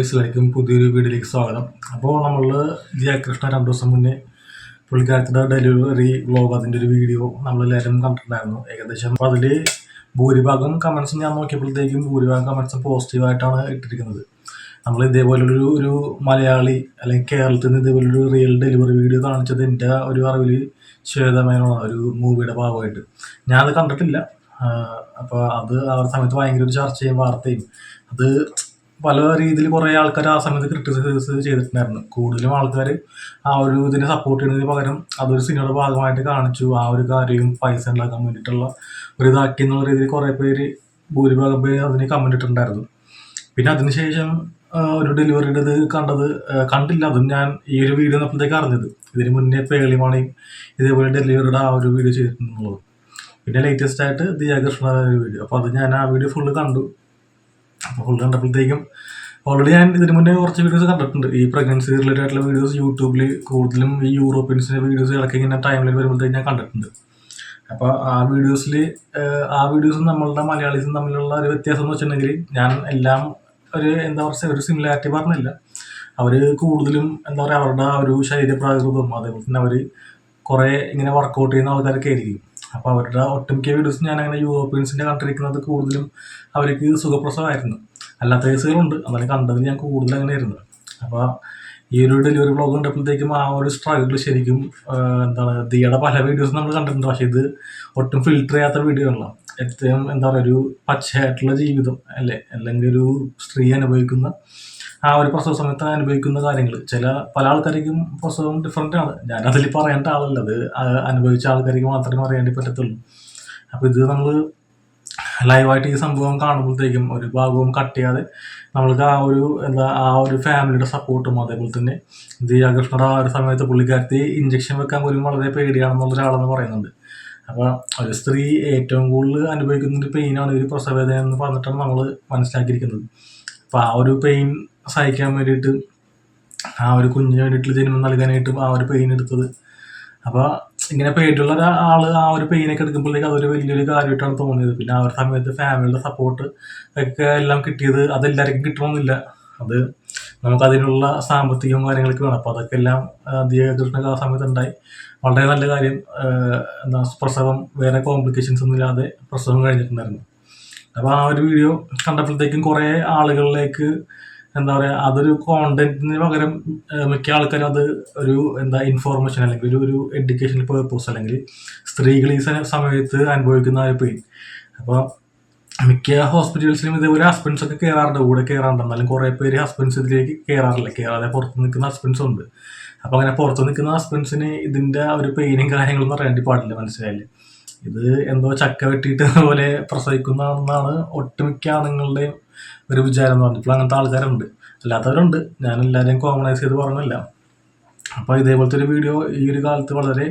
ഗൈസിലേക്കും പുതിയൊരു വീഡിയോയിലേക്ക് സ്വാഗതം. അപ്പോൾ നമ്മൾ ജയകൃഷ്ണ 2 ദിവസം മുന്നേ പുള്ളിക്കാരത്തിൻ്റെ ഡെലിവറി വ്ലോഗ് അതിൻ്റെ ഒരു വീഡിയോ നമ്മളെല്ലാവരും കണ്ടിട്ടുണ്ടായിരുന്നു. ഏകദേശം അപ്പോൾ അതിൽ ഭൂരിഭാഗം കമൻസും ഞാൻ നോക്കിയപ്പോഴത്തേക്കും ഭൂരിഭാഗം കമൻസും പോസിറ്റീവായിട്ടാണ് ഇട്ടിരിക്കുന്നത്. നമ്മൾ ഇതേപോലൊരു മലയാളി അല്ലെങ്കിൽ കേരളത്തിൽ നിന്ന് ഇതേപോലൊരു റിയൽ ഡെലിവറി വീഡിയോ കാണിച്ചത് എൻ്റെ ഒരു അറിവിൽ ശ്വേതമേനോണ്, ഒരു മൂവിയുടെ ഭാഗമായിട്ട്. ഞാനത് കണ്ടിട്ടില്ല. അപ്പോൾ അത് ആ ഒരു സമയത്ത് ഭയങ്കര ഒരു ചർച്ചയും വാർത്തയും അത് പല രീതിയിൽ കുറേ ആൾക്കാർ ആ സമയത്ത് ക്രിറ്റിസൈസ് ചെയ്തിട്ടുണ്ടായിരുന്നു. കൂടുതലും ആൾക്കാർ ആ ഒരു ഇതിനെ സപ്പോർട്ട് ചെയ്യുന്നതിന് പകരം അതൊരു സിനിമയുടെ ഭാഗമായിട്ട് കാണിച്ചു, ആ ഒരു കാര്യവും പൈസ ഉണ്ടാക്കാൻ വേണ്ടിയിട്ടുള്ള ഒരു ഇതാക്കി എന്നുള്ള രീതിയിൽ കുറേ പേര് ഭൂരിഭാഗം പേര് അതിന് കമൻറ്റ് ഇട്ടിട്ടുണ്ടായിരുന്നു. പിന്നെ അതിനുശേഷം ഒരു ഡെലിവറിയുടെ ഇത് കണ്ടില്ല. അതും ഞാൻ ഈ ഒരു വീഡിയോ അപ്പോഴത്തേക്ക് അറിഞ്ഞത്. ഇതിന് മുന്നേ പേളിമാണിയും ഇതേപോലെ ഡെലിവറിയുടെ ആ ഒരു വീഡിയോ ചെയ്തിട്ടുള്ളത്. പിന്നെ ലേറ്റസ്റ്റ് ആയിട്ട് ജയകൃഷ്ണ ഒരു വീഡിയോ. അപ്പോൾ അത് ഞാൻ ആ വീഡിയോ ഫുള്ള് കണ്ടു. അപ്പോൾ ഫുള്ള് കണ്ടപ്പോഴത്തേക്കും ഓൾറെഡി ഞാൻ ഇതിന് മുന്നേ കുറച്ച് വീഡിയോസ് കണ്ടിട്ടുണ്ട്. ഈ പ്രഗ്നൻസി റിലേറ്റഡ് ആയിട്ടുള്ള വീഡിയോസ് യൂട്യൂബിൽ കൂടുതലും ഈ യൂറോപ്യൻസിൻ്റെ വീഡിയോസ് ഇടയ്ക്ക് ഇങ്ങനെ ടൈമിൽ വരുമ്പോഴത്തേക്ക് ഞാൻ കണ്ടിട്ടുണ്ട്. അപ്പോൾ ആ വീഡിയോസും നമ്മളുടെ മലയാളീസും തമ്മിലുള്ള ഒരു വ്യത്യാസം എന്ന് വെച്ചിട്ടുണ്ടെങ്കിൽ ഞാൻ എല്ലാം ഒരു സിമിലാരിറ്റി പറഞ്ഞില്ല. അവർ കൂടുതലും അവരുടെ ആ ഒരു ശരീരപ്രാകൃതവും അതേപോലെ തന്നെ അവർ കുറേ ഇങ്ങനെ വർക്കൗട്ട് ചെയ്യുന്ന ആൾക്കാരൊക്കെ ആയിരിക്കും. അപ്പോൾ അവരുടെ ഒട്ടുമിക്ക വീഡിയോസ് ഞാൻ അങ്ങനെ യൂറോപ്യൻസിൻ്റെ കണ്ടിരിക്കുന്നത് കൂടുതലും അവർക്ക് സുഖപ്രസവമായിരുന്നു. അല്ലാത്ത കേസുകളുണ്ട്, എന്നാലും കണ്ടതിൽ ഞാൻ കൂടുതൽ അങ്ങനെ ആയിരുന്നു. അപ്പോൾ ഈ ഒരു ഡെലിവറി വ്ലോഗ് കണ്ടപ്പോഴത്തേക്കും ആ ഒരു സ്ട്രഗിൾ ശരിക്കും ദിയയുടെ പല വീഡിയോസും നമ്മൾ കണ്ടിട്ടുണ്ട്. പക്ഷേ ഇത് ഒട്ടും ഫിൽറ്റർ ചെയ്യാത്ത വീഡിയോ അല്ല. ഏറ്റവും ഒരു പച്ചയായിട്ടുള്ള ജീവിതം അല്ലേ, അല്ലെങ്കിൽ ഒരു സ്ത്രീ അനുഭവിക്കുന്ന ആ ഒരു പ്രസവ സമയത്ത് അനുഭവിക്കുന്ന കാര്യങ്ങൾ. പല ആൾക്കാർക്കും പ്രസവം ഡിഫറെൻ്റ് ആണ്. ഞാനതിൽ പറയേണ്ട ആളല്ല, അത് അനുഭവിച്ച ആൾക്കാർക്ക് മാത്രമേ അറിയാൻ പറ്റത്തുള്ളൂ. അപ്പോൾ ഇത് നമ്മൾ ലൈവായിട്ട് ഈ സംഭവം കാണുമ്പോഴത്തേക്കും ഒരു ഭാഗവും കട്ട് ചെയ്യാതെ നമ്മൾക്ക് ആ ഒരു ഫാമിലിയുടെ സപ്പോർട്ടും അതേപോലെ തന്നെ ജയകൃഷ്ണയുടെ ആ ഒരു സമയത്ത് പുള്ളിക്കാരത്തി ഇഞ്ചക്ഷൻ വെക്കാൻ പോലും വളരെ പേടിയാണെന്നുള്ളൊരാളെന്ന് പറയുന്നുണ്ട്. അപ്പോൾ ഒരു സ്ത്രീ ഏറ്റവും കൂടുതൽ അനുഭവിക്കുന്നൊരു പെയിനാണ് ഒരു പ്രസവവേദന എന്ന് പറഞ്ഞിട്ടാണ് നമ്മൾ മനസ്സിലാക്കിയിരിക്കുന്നത്. അപ്പോൾ ആ ഒരു പെയിൻ സഹിക്കാൻ വേണ്ടിയിട്ട് ആ ഒരു കുഞ്ഞിന് വേണ്ടിയിട്ട് ജന്മം നൽകാനായിട്ടും ആ ഒരു പെയിൻ എടുത്തത്. അപ്പോൾ ഇങ്ങനെ പേടിയുള്ള ഒരാൾ ആ ഒരു പെയിനൊക്കെ എടുക്കുമ്പോഴത്തേക്ക് അതൊരു വലിയൊരു കാര്യമായിട്ടാണ് തോന്നിയത്. പിന്നെ ആ ഒരു സമയത്ത് ഫാമിലിയുടെ സപ്പോർട്ട് ഒക്കെ എല്ലാം കിട്ടിയത് അതെല്ലാവർക്കും കിട്ടണമെന്നില്ല. അത് നമുക്കതിനുള്ള സാമ്പത്തികവും കാര്യങ്ങളൊക്കെ വേണം. അപ്പോൾ അതൊക്കെ എല്ലാം ജയകൃഷ്ണ ആ സമയത്ത് ഉണ്ടായി. വളരെ നല്ല കാര്യം. പ്രസവം വേറെ കോംപ്ലിക്കേഷൻസ് ഒന്നും ഇല്ലാതെ പ്രസവം കഴിഞ്ഞിട്ടുണ്ടായിരുന്നു. അപ്പോൾ ആ ഒരു വീഡിയോ കണ്ടപ്പോഴത്തേക്കും കുറേ ആളുകളിലേക്ക് അതൊരു കോണ്ടന്റിന് പകരം മിക്ക ആൾക്കാരും അത് ഒരു ഇൻഫോർമേഷൻ അല്ലെങ്കിൽ ഒരു എഡ്യൂക്കേഷണൽ പേർപ്പസ് അല്ലെങ്കിൽ സ്ത്രീകൾ ഈ സമയത്ത് അനുഭവിക്കുന്ന ഒരു പെയിൻ. അപ്പോൾ മിക്ക ഹോസ്പിറ്റൽസിലും ഇതേപോലെ ഹസ്ബൻഡ്സ് ഒക്കെ കൂടെ കയറാറുണ്ട്. എന്നാലും കുറേ പേര് ഹസ്ബൻഡ്സ് ഇതിലേക്ക് കയറാതെ പുറത്ത് നിൽക്കുന്ന ഹസ്ബൻഡ്സും ഉണ്ട്. അപ്പോൾ അങ്ങനെ പുറത്ത് നിൽക്കുന്ന ഹസ്ബൻഡ്സിന് ഇതിൻ്റെ ഒരു പെയിനും കാര്യങ്ങളൊന്നും അറിയാൻ പാടില്ല. മനസ്സിലായില്ലേ? ഇത് ചക്ക വെട്ടിയിട്ട് പോലെ പ്രസവിക്കുന്നതെന്നാണ് ഒട്ടുമിക്ക ആണുങ്ങളുടെയും ഒരു വിചാരം എന്ന് പറഞ്ഞപ്പോൾ അങ്ങനത്തെ ആൾക്കാരുണ്ട്, അല്ലാത്തവരുണ്ട്. ഞാൻ എല്ലാവരെയും കോമണൈസ് ചെയ്ത് പറഞ്ഞില്ല. അപ്പോൾ ഇതേപോലത്തെ ഒരു വീഡിയോ ഈ ഒരു കാലത്ത് വളരെ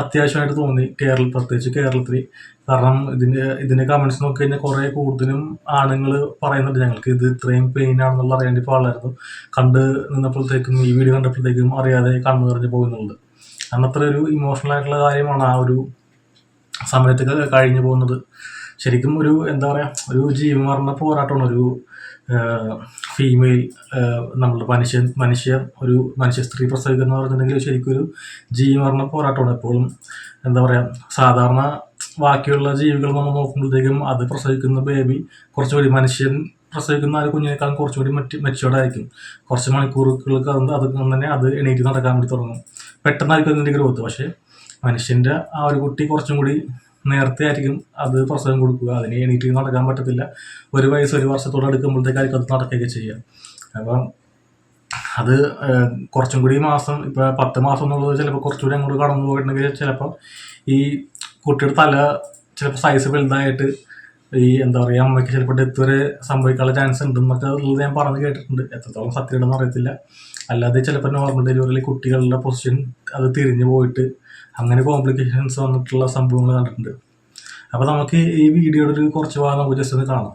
അത്യാവശ്യമായിട്ട് തോന്നി, പ്രത്യേകിച്ച് കേരളത്തിൽ. കാരണം ഇതിൻ്റെ കമൻസ് നോക്കി കഴിഞ്ഞാൽ കുറേ കൂടുതലും ആണുങ്ങൾ പറയുന്നുണ്ട് ഞങ്ങൾക്ക് ഇത് ഇത്രയും പെയിൻ ആണെന്നുള്ള അറിയേണ്ടി പാടില്ലായിരുന്നു. നിന്നപ്പോഴത്തേക്കും ഈ വീഡിയോ കണ്ടപ്പോഴത്തേക്കും അറിയാതെ കണ്ണു നിറഞ്ഞ് പോകുന്നുണ്ട്. അന്നത്ര ഒരു ഇമോഷണൽ ആയിട്ടുള്ള കാര്യമാണ് ആ ഒരു സമയത്തൊക്കെ കഴിഞ്ഞു പോകുന്നത്. ശരിക്കും ഒരു ഒരു ജീവമരണ പോരാട്ടമാണ് ഒരു ഫീമെയിൽ നമ്മളുടെ മനുഷ്യ സ്ത്രീ പ്രസവിക്കുന്ന പറഞ്ഞിട്ടുണ്ടെങ്കിൽ ശരിക്കും ഒരു ജീവമരണ പോരാട്ടമാണ്. എപ്പോഴും സാധാരണ ബാക്കിയുള്ള ജീവികൾ നമ്മൾ നോക്കുമ്പോഴത്തേക്കും അത് പ്രസവിക്കുന്ന ബേബി കുറച്ചുകൂടി മനുഷ്യൻ പ്രസവിക്കുന്ന ആ കുഞ്ഞിനേക്കാളും കുറച്ചുകൂടി മെച്ചുവേർഡായിരിക്കും. കുറച്ച് മണിക്കൂറുകൾക്ക് അത് തന്നെ അത് എണീറ്റ് നടക്കാൻ വേണ്ടി തുടങ്ങും. പെട്ടെന്നായിരിക്കും അതിൻ്റെ ഗ്രോത്ത്. പക്ഷേ മനുഷ്യൻ്റെ ആ ഒരു കുട്ടി കുറച്ചും കൂടി നേരത്തെ ആയിരിക്കും അത് പ്രസവം കൊടുക്കുക. അതിന് എണീറ്റ് നടക്കാൻ പറ്റത്തില്ല. 1 വയസ്സ് 1 വർഷത്തോടെ എടുക്കുമ്പോഴത്തേക്കായിരിക്കും അത് നടക്കുകയൊക്കെ ചെയ്യുക. അപ്പം അത് കുറച്ചും കൂടി മാസം, ഇപ്പോൾ 10 മാസം എന്നുള്ളത് ചിലപ്പോൾ കുറച്ചുകൂടി അങ്ങോട്ട് കടന്നു പോയിട്ടുണ്ടെങ്കിൽ ചിലപ്പോൾ ഈ കുട്ടിയുടെ തല ചിലപ്പോൾ സൈസ് വലുതായിട്ട് ഈ അമ്മയ്ക്ക് ചിലപ്പോൾ ഡെത്ത് വരെ സംഭവിക്കാനുള്ള ചാൻസ് ഉണ്ടെന്നൊക്കെ ഉള്ളത് ഞാൻ പറഞ്ഞു കേട്ടിട്ടുണ്ട്. എത്രത്തോളം സത്യമാണെന്ന് അറിയത്തില്ല. അല്ലാതെ ചിലപ്പോൾ നോർമൽ ഡെലിവറിയിൽ കുട്ടികളുടെ പൊസിഷൻ അത് തിരിഞ്ഞു പോയിട്ട് അങ്ങനെ കോംപ്ലിക്കേഷൻസ് വന്നിട്ടുള്ള സംഭവങ്ങൾ കണ്ടിട്ടുണ്ട്. അപ്പോൾ നമുക്ക് ഈ വീഡിയോയുടെ ഒരു കുറച്ച് ഭാഗം നമുക്ക് ജസ്റ്റ് ഒന്ന് കാണാം.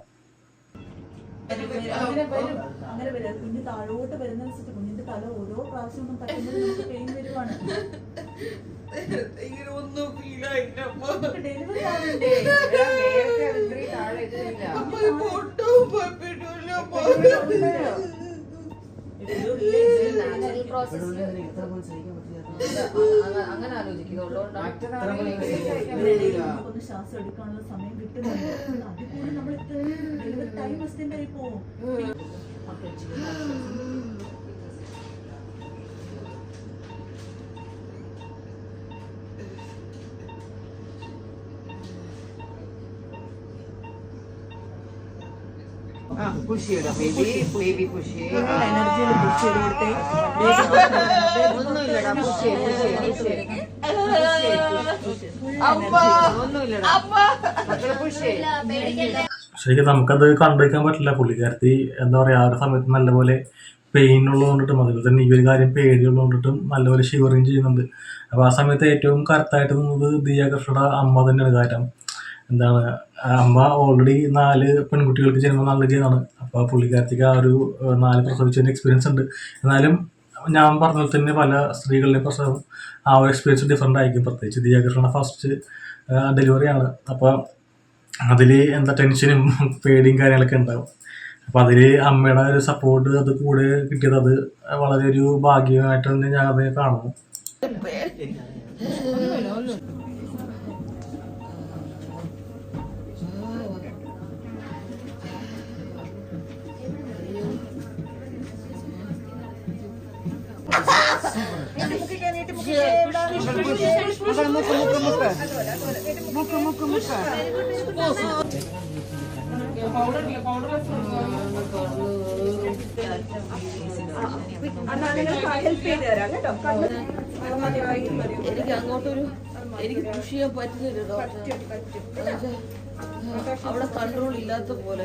അങ്ങനെ ആലോചിക്കുന്നുള്ളതുകൊണ്ടാണ് ശ്വാസം എടുക്കാനുള്ള സമയം കിട്ടുന്നുണ്ട്. അതുപോലെ നമ്മൾ ഡെലിവറി ടൈം എക്സ്റ്റെൻഡ് ആയി പോകും. push ചെയ്യടാ baby push ചെയ്യ് എനർജിയിൽ പുഷ് ചെയ്ത് കൊടുത്തേ. ഒന്നുമില്ലടാ push ചെയ്യ് ഒന്നുമില്ലടാ മക്കളെ push ചെയ്യ്. ശരിക്കും നമുക്കത് കണ്ടുവയ്ക്കാൻ പറ്റില്ല. പുള്ളിക്കാരത്തി എന്താ പറയുക, ആ ഒരു സമയത്ത് നല്ലപോലെ പെയിൻ ഉള്ളതുകൊണ്ടിട്ടും അതുപോലെ തന്നെ ഈ ഒരു കാര്യം പേടിയുള്ളതുകൊണ്ടിട്ടും നല്ലപോലെ ഷിവറിങ് ചെയ്യുന്നുണ്ട്. അപ്പോൾ ആ സമയത്ത് ഏറ്റവും കറക്റ്റായിട്ട് നിന്നത് ദിയ കൃഷ്ണയുടെ അമ്മ തന്നെയാണ്. കാര്യം എന്താണ്, അമ്മ ഓൾറെഡി 4 പെൺകുട്ടികൾക്ക് ജന്മം നൽകിയതാണ്. അപ്പോൾ പുള്ളിക്കാരത്തിക്ക് ആ ഒരു 4 പ്രസവിച്ചതിൻ്റെ എക്സ്പീരിയൻസ് ഉണ്ട്. എന്നാലും ഞാൻ പറഞ്ഞ പോലെ തന്നെ പല സ്ത്രീകളുടെ പ്രസവം ആ ഒരു എക്സ്പീരിയൻസ് ഡിഫറെൻ്റ് ആയിരിക്കും. പ്രത്യേകിച്ച് ദിയ കൃഷ്ണയുടെ ഫസ്റ്റ് ഡെലിവറിയാണ്. അപ്പോൾ അതിൽ എന്താ ടെൻഷനും പേടിയും കാര്യങ്ങളൊക്കെ ഉണ്ടാവും. അപ്പോൾ അതിൽ അമ്മയുടെ ഒരു സപ്പോർട്ട് അത് കൂടെ കിട്ടിയത് അത് വളരെ ഒരു ഭാഗ്യമായിട്ട് തന്നെ ഞാൻ അത് കാണുന്നു. എനിക്ക് അങ്ങോട്ടൊരു എനിക്ക് പുഷ് ചെയ്യാൻ പറ്റുന്നില്ല. അവിടെ കൺട്രോൾ ഇല്ലാത്ത പോലെ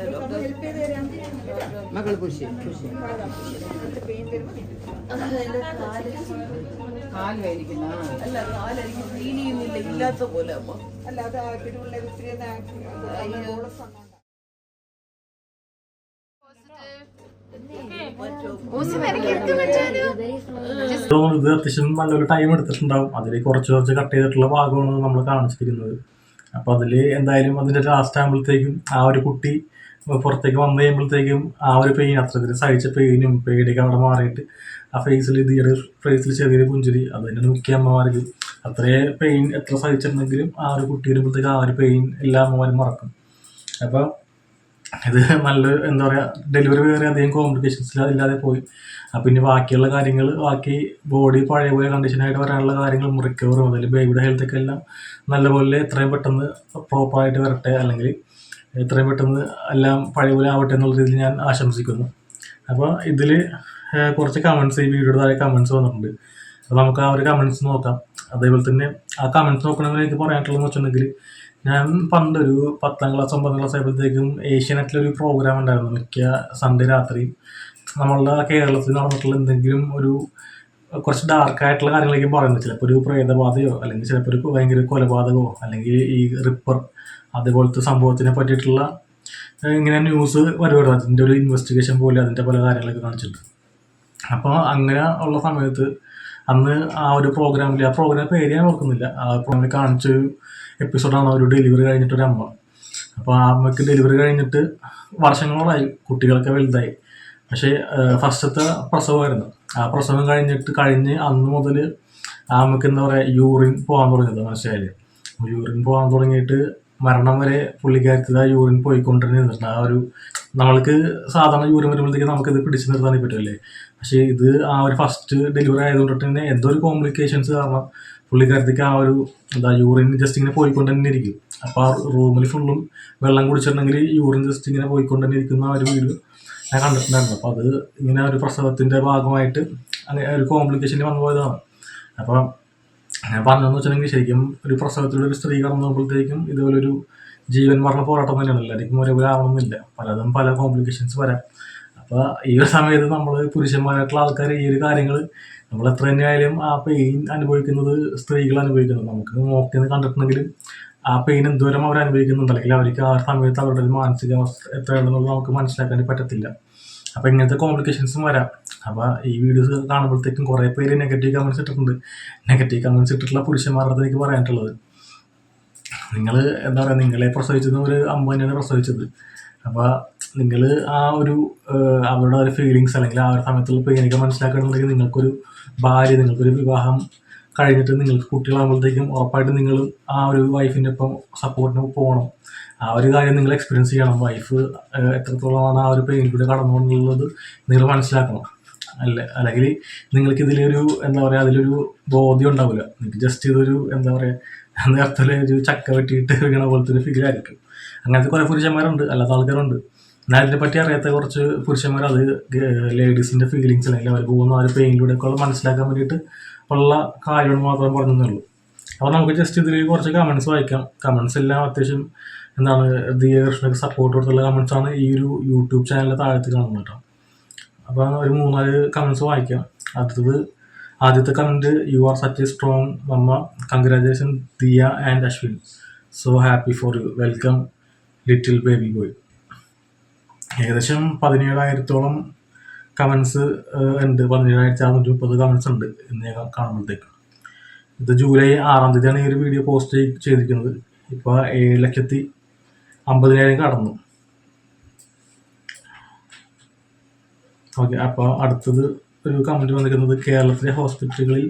മക്കളെ push ചെയ്യ് കാലായിരിക്കുന്ന അല്ല കാലെനിക്ക് ഫീൽ ചെയ്യുന്നില്ല, ഇല്ലാത്ത പോലെ അമ്മ. ഇത് അത്യാവശ്യം നല്ലൊരു ടൈം എടുത്തിട്ടുണ്ടാവും. അതിൽ കുറച്ച് കട്ട് ചെയ്തിട്ടുള്ള ഭാഗമാണ് നമ്മൾ കാണിച്ചിരിക്കുന്നത്. അപ്പോൾ അതിൽ എന്തായാലും അതിൻ്റെ ലാസ്റ്റ് ആകുമ്പോഴത്തേക്കും ആ ഒരു കുട്ടി പുറത്തേക്ക് വന്നു കഴിയുമ്പോഴത്തേക്കും ആ ഒരു പെയിൻ അത്രത്തിൽ സഹിച്ച പെയിനും പേടിയൊക്കെ അവിടെ മാറിയിട്ട് ആ ഫേസിൽ ഇതിയുടെ ഫേസിൽ ചെറിയൊരു പുഞ്ചിരി അത് തന്നെ മുഖ്യ അമ്മമാർക്ക് അത്രേ പെയിൻ എത്ര സഹിച്ചിട്ടുണ്ടെങ്കിലും ആ ഒരു കുട്ടി വരുമ്പോഴത്തേക്ക് ആ ഒരു പെയിൻ എല്ലാ അമ്മമാരും മറക്കും. അപ്പോൾ ഇത് നല്ല എന്താ പറയുക, ഡെലിവറി വേറെ അധികം കോംപ്ലിക്കേഷൻസ് ഇല്ലാതെ പോയി. അപ്പം ഇനി ബാക്കിയുള്ള കാര്യങ്ങൾ ബാക്കി ബോഡി പഴയ പോലെ കണ്ടീഷനായിട്ട് വരാനുള്ള കാര്യങ്ങൾ റിക്കവർ മുതൽ ബേബിയുടെ ഹെൽത്തൊക്കെ എല്ലാം നല്ലപോലെ എത്രയും പെട്ടെന്ന് പ്രോപ്പറായിട്ട് വരട്ടെ, അല്ലെങ്കിൽ എത്രയും പെട്ടെന്ന് എല്ലാം പഴയ പോലെ ആവട്ടെ എന്നുള്ള രീതിയിൽ ഞാൻ ആശംസിക്കുന്നു. അപ്പോൾ ഇതിൽ കുറച്ച് കമൻറ്റ്സ് ഈ വീഡിയോയുടെ താഴെ കമൻറ്റ്സ് വന്നിട്ടുണ്ട്. അപ്പോൾ നമുക്ക് ആ ഒരു കമൻറ്റ്സ് നോക്കാം. അതേപോലെ തന്നെ ആ കമൻറ്റ്സ് നോക്കണമെങ്കിൽ എനിക്ക് പറയാനുള്ളതെന്ന് വെച്ചിട്ടുണ്ടെങ്കിൽ, ഞാൻ പണ്ടൊരു 10ാം ക്ലാസ് 9ാം ക്ലാസ് ആയപ്പോഴത്തേക്കും ഏഷ്യാനെറ്റിലൊരു പ്രോഗ്രാം ഉണ്ടായിരുന്നു. മിക്ക സൺഡേ രാത്രി നമ്മളുടെ കേരളത്തിൽ നടന്നിട്ടുള്ള എന്തെങ്കിലും ഒരു കുറച്ച് ഡാർക്കായിട്ടുള്ള കാര്യങ്ങളൊക്കെ പറയുന്നത്. ചിലപ്പോൾ ഒരു പ്രേതബാധയോ അല്ലെങ്കിൽ ചിലപ്പോൾ ഒരു ഭയങ്കര കൊലപാതകമോ അല്ലെങ്കിൽ ഈ റിപ്പർ അതേപോലത്തെ സംഭവത്തിനെ പറ്റിയിട്ടുള്ള ഇങ്ങനെ ന്യൂസ് വരുമായിരുന്നു. അതിൻ്റെ ഒരു ഇൻവെസ്റ്റിഗേഷൻ പോലെ അതിൻ്റെ പല കാര്യങ്ങളൊക്കെ കാണിച്ചിട്ടുണ്ട്. അപ്പോൾ അങ്ങനെ ഉള്ള സമയത്ത് അന്ന് ആ ഒരു പ്രോഗ്രാമിൽ, ആ പ്രോഗ്രാം പേര് ഞാൻ ഓർക്കുന്നില്ല, ആ പ്രോഗ്രാമിൽ കാണിച്ചൊരു എപ്പിസോഡാണ് ഒരു ഡെലിവറി കഴിഞ്ഞിട്ടൊരു അമ്മ. അപ്പോൾ ആ അമ്മയ്ക്ക് ഡെലിവറി കഴിഞ്ഞിട്ട് വർഷങ്ങളോളായി, കുട്ടികളൊക്കെ വലുതായി. പക്ഷേ ഫസ്റ്റത്തെ പ്രസവമായിരുന്നു. ആ പ്രസവം കഴിഞ്ഞ് അന്ന് മുതൽ ആ അമ്മയ്ക്ക് എന്താ പറയുക, യൂറിൻ പോകാൻ തുടങ്ങിയത്. മനസ്സിലായില്ലേ? യൂറിൻ പോകാൻ തുടങ്ങിയിട്ട് മരണം വരെ പുള്ളിക്കാരത്തിൽ ആ യൂറിൻ പോയിക്കൊണ്ടിരുന്നിട്ടുണ്ട്. ആ ഒരു നമ്മൾക്ക് സാധാരണ യൂറിൻ വരുമ്പോഴത്തേക്ക് നമുക്കിത് പിടിച്ചു നിർത്താൻ പറ്റുമല്ലേ. പക്ഷേ ഇത് ആ ഒരു ഫസ്റ്റ് ഡെലിവറി ആയതുകൊണ്ടിട്ട് തന്നെ എന്തോ ഒരു കോംപ്ലിക്കേഷൻസ് കാരണം പുള്ളിക്കാരത്തേക്ക് ആ ഒരു എന്താ യൂറിൻ ജസ്റ്റ് ഇങ്ങനെ പോയിക്കൊണ്ട് തന്നെ ഇരിക്കും. അപ്പോൾ ആ റൂമിൽ ഫുള്ളും വെള്ളം കുടിച്ചിട്ടുണ്ടെങ്കിൽ യൂറിൻ ജസ്റ്റ് ഇങ്ങനെ പോയിക്കൊണ്ട് തന്നെ ഇരിക്കുന്ന ആ ഒരു വീഡിയോ ഞാൻ കണ്ടിട്ടുണ്ടായിരുന്നു. അപ്പോൾ അത് ഇങ്ങനെ ഒരു പ്രസവത്തിൻ്റെ ഭാഗമായിട്ട് അങ്ങനെ ഒരു കോംപ്ലിക്കേഷനിൽ വന്നു പോയതാണ്. അപ്പോൾ ഞാൻ പറഞ്ഞതെന്ന് വെച്ചിട്ടുണ്ടെങ്കിൽ, ശരിക്കും ഒരു പ്രസവത്തിലൂടെ ഒരു സ്ത്രീ കടന്നു പോകുമ്പോഴത്തേക്കും ഇതുപോലൊരു ജീവൻ മരണ പോരാട്ടം തന്നെയാണ്. എല്ലാവർക്കും ഒരേപോലെ ആവണമെന്നില്ല, പലതും പല കോംപ്ലിക്കേഷൻസ് വരാം. അപ്പോൾ ഈ ഒരു സമയത്ത് നമ്മൾ പുരുഷന്മാരായിട്ടുള്ള ആൾക്കാർ ഈ ഒരു കാര്യങ്ങൾ നമ്മൾ എത്ര തന്നെയായാലും ആ പെയിൻ അനുഭവിക്കുന്നത് സ്ത്രീകൾ അനുഭവിക്കുന്നത് നമുക്ക് നോക്കി കണ്ടിട്ടുണ്ടെങ്കിലും ആ പെയിൻ എന്തോരം അവർ അനുഭവിക്കുന്നുണ്ട്, അല്ലെങ്കിൽ അവർക്ക് ആ സമയത്ത് അവരുടെ ഒരു മാനസികാവസ്ഥ എത്രയാണെന്നുള്ളത് നമുക്ക് മനസ്സിലാക്കാൻ പറ്റത്തില്ല. അപ്പോൾ ഇങ്ങനത്തെ കോംപ്ലിക്കേഷൻസും വരാം. അപ്പോൾ ഈ വീഡിയോസ് കാണുമ്പോഴത്തേക്കും കുറേ പേര് നെഗറ്റീവ് കമൻറ്റ്സ് ഇട്ടിട്ടുണ്ട്. നെഗറ്റീവ് കമൻറ്റ്സ് ഇട്ടിട്ടുള്ള പുരുഷന്മാരുടെ എനിക്ക് പറയാനുള്ളത്, നിങ്ങൾ എന്താ പറയുക, നിങ്ങളെ പ്രസവിച്ചത് ഒരു അമ്മ തന്നെയാണ് പ്രസവിച്ചത്. അപ്പോൾ നിങ്ങൾ ആ ഒരു അവരുടെ ഒരു ഫീലിങ്സ് അല്ലെങ്കിൽ ആ ഒരു സമയത്തുള്ള പെയിനൊക്കെ മനസ്സിലാക്കണമെന്നുണ്ടെങ്കിൽ നിങ്ങൾക്കൊരു ഭാര്യ, നിങ്ങൾക്കൊരു വിവാഹം കഴിഞ്ഞിട്ട് നിങ്ങൾക്ക് കുട്ടികളാകുമ്പോഴത്തേക്കും ഉറപ്പായിട്ടും നിങ്ങൾ ആ ഒരു വൈഫിൻ്റെ ഒപ്പം സപ്പോർട്ടിന് പോകണം. ആ ഒരു കാര്യം നിങ്ങൾ എക്സ്പീരിയൻസ് ചെയ്യണം. വൈഫ് എത്രത്തോളമാണ് ആ ഒരു പെയിനിലൂടെ കടന്നുകൊണ്ടുള്ളത് നിങ്ങൾ മനസ്സിലാക്കണം. അല്ലെങ്കിൽ നിങ്ങൾക്ക് ഇതിലൊരു എന്താ പറയുക, അതിലൊരു ബോധ്യം ഉണ്ടാവില്ല. നിങ്ങൾക്ക് ജസ്റ്റ് ഇതൊരു എന്താ പറയുക, നേരത്തെ ഒരു ചക്ക വെട്ടിയിട്ട് വീണ പോലത്തെ ഒരു ഫീൽ ആയിരിക്കും. അങ്ങനത്തെ കുറേ പുരുഷന്മാരുണ്ട്, അല്ലാത്ത ആൾക്കാരുണ്ട്. എന്നാൽ ഇതിനെപ്പറ്റി അറിയാത്ത കുറച്ച് പുരുഷന്മാർ അത് ലേഡീസിൻ്റെ ഫീലിങ്സ് അല്ലെങ്കിൽ അവർ പോകുന്ന ആ ഒരു പെയിനിലൂടെയൊക്കെ മനസ്സിലാക്കാൻ വേണ്ടിയിട്ട് ഉള്ള കാര്യങ്ങൾ മാത്രം പറഞ്ഞതേ ഉള്ളൂ. അപ്പോൾ നമുക്ക് ജസ്റ്റ് ഇതിൽ കുറച്ച് കമൻസ് വായിക്കാം. കമൻസ് എല്ലാം അത്യാവശ്യം എന്താണ് ദിയ കൃഷ്ണക്ക് സപ്പോർട്ട് കൊടുത്തുള്ള കമൻസാണ് ഈ ഒരു യൂട്യൂബ് ചാനലിൻ്റെ താഴത്ത് കാണുന്നത് കേട്ടോ. അപ്പോൾ ഒരു 3-4 കമൻസ് വായിക്കാം. ആദ്യത്തെ comment, you are such a strong mamma, congratulation Diya and Ashwin, so happy for you, welcome little baby boy. ഏകദേശം 17,000-ഓളം കമൻസ് ഉണ്ട്. 17,630 കമൻസ് ഉണ്ട് ഇന്ന് ഞാൻ കാണുമ്പോഴത്തേക്കും. ഇത് ജൂലൈ 6-ാം തീയതിയാണ് ഈ ഒരു വീഡിയോ പോസ്റ്റ് ചെയ്തിരിക്കുന്നത്. ഇപ്പോൾ 7,50,000 കടന്നു. ഓക്കെ, അപ്പോൾ അടുത്തത് ഒരു കമൻറ്റ് വന്നിരിക്കുന്നത്, കേരളത്തിലെ ഹോസ്പിറ്റലുകളിൽ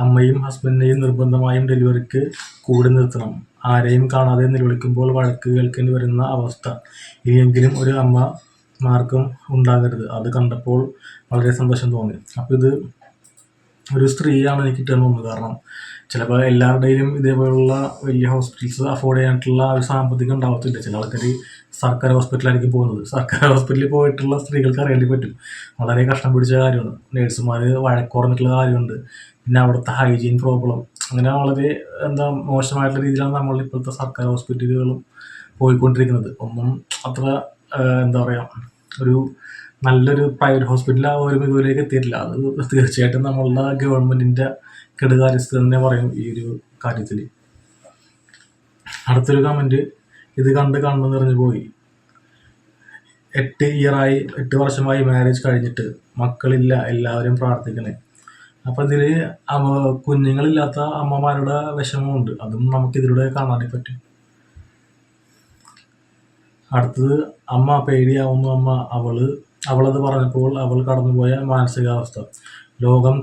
അമ്മയും ഹസ്ബൻഡിനെയും നിർബന്ധമായും ഡെലിവറിക്ക് കൂടി നിർത്തണം. ആരെയും കാണാതെ നിലവിളിക്കുമ്പോൾ വഴക്ക് കേൾക്കേണ്ടി വരുന്ന അവസ്ഥ ഇനിയെങ്കിലും ഒരു അമ്മമാർക്കും ഉണ്ടാകരുത്. അത് കണ്ടപ്പോൾ വളരെ സന്തോഷം തോന്നി. അപ്പോൾ ഇത് ഒരു സ്ത്രീയാണ് എനിക്ക് കിട്ടാൻ തോന്നുന്നത്. കാരണം ചിലപ്പോൾ എല്ലാവരുടെയും ഇതേപോലുള്ള വലിയ ഹോസ്പിറ്റൽസ് അഫോർഡ് ചെയ്യാനായിട്ടുള്ള ഒരു സാമ്പത്തികം ഉണ്ടാവത്തില്ല. ചില ആൾക്കാർ സർക്കാർ ഹോസ്പിറ്റലായിരിക്കും പോകുന്നത്. സർക്കാർ ഹോസ്പിറ്റലിൽ പോയിട്ടുള്ള സ്ത്രീകൾക്ക് അറിയേണ്ടി പറ്റും. വളരെ കഷ്ടം പിടിച്ച കാര്യമാണ്. നേഴ്സുമാർ വഴക്കുറഞ്ഞിട്ടുള്ള കാര്യമുണ്ട്. പിന്നെ അവിടുത്തെ ഹൈജീൻ പ്രോബ്ലം, അങ്ങനെ വളരെ മോശമായിട്ടുള്ള രീതിയിലാണ് നമ്മൾ ഇപ്പോഴത്തെ സർക്കാർ ഹോസ്പിറ്റലുകളും പോയിക്കൊണ്ടിരിക്കുന്നത്. ഒന്നും അത്ര എന്താ പറയുക, ഒരു നല്ലൊരു പ്രൈവറ്റ് ഹോസ്പിറ്റൽ ആ ഒരു മികവിലേക്ക് എത്തിയിട്ടില്ല. അത് തീർച്ചയായിട്ടും നമ്മളുടെ ഗവൺമെൻറ്റിൻ്റെ കെടുകാര്യസ്ഥ തന്നെ പറയും ഈ ഒരു കാര്യത്തിൽ. അടുത്തൊരു കമൻറ്റ്, ഇത് കണ്ണ് നിറഞ്ഞു പോയി. 8 വർഷമായി മാരേജ് കഴിഞ്ഞിട്ട് മക്കളില്ല, എല്ലാവരും പ്രാർത്ഥിക്കണേ. അപ്പോൾ ഇതിൽ കുഞ്ഞുങ്ങളില്ലാത്ത അമ്മമാരുടെ വിഷമമുണ്ട്. അതും നമുക്കിതിലൂടെ കാണാനേ പറ്റും. അടുത്തത്, അമ്മ പേടിയാവുന്നു അമ്മ, അവളത് പറഞ്ഞപ്പോൾ അവൾ കടന്നുപോയ മാനസികാവസ്ഥ ലോകം